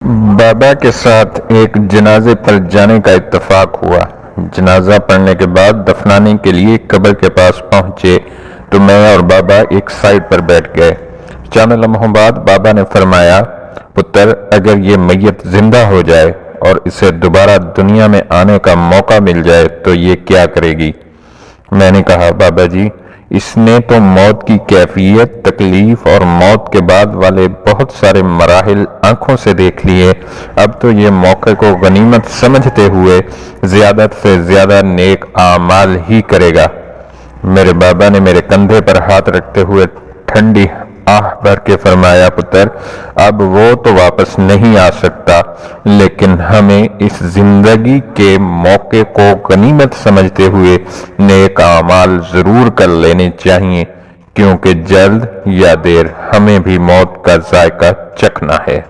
बाबा के साथ एक जनाजे पर जाने का इत्तेफाक हुआ। जनाजा पढ़ने के बाद दफनाने के लिए कब्र के पास पहुंचे तो मैं और बाबा एक साइड पर बैठ गए। चंद लम्हों बाद बाबा ने फरमाया, पुत्र, अगर ये मैयत जिंदा हो जाए और इसे दोबारा दुनिया में आने का मौका मिल जाए तो ये क्या करेगी? मैंने कहा, बाबा जी, इसने तो मौत की कैफियत, तकलीफ और मौत के बाद वाले बहुत सारे मराहिल आंखों से देख लिए। अब तो ये मौके को गनीमत समझते हुए ज्यादा से ज्यादा नेक आमाल ही करेगा। मेरे बाबा ने मेरे कंधे पर हाथ रखते हुए ठंडी आह भर के फरमाया, पुत्र, अब वो तो वापस नहीं आ सकता, लेकिन हमें इस जिंदगी के मौके को गनीमत समझते हुए नेक आमाल जरूर कर लेने चाहिए, क्योंकि जल्द या देर हमें भी मौत का जायका चखना है।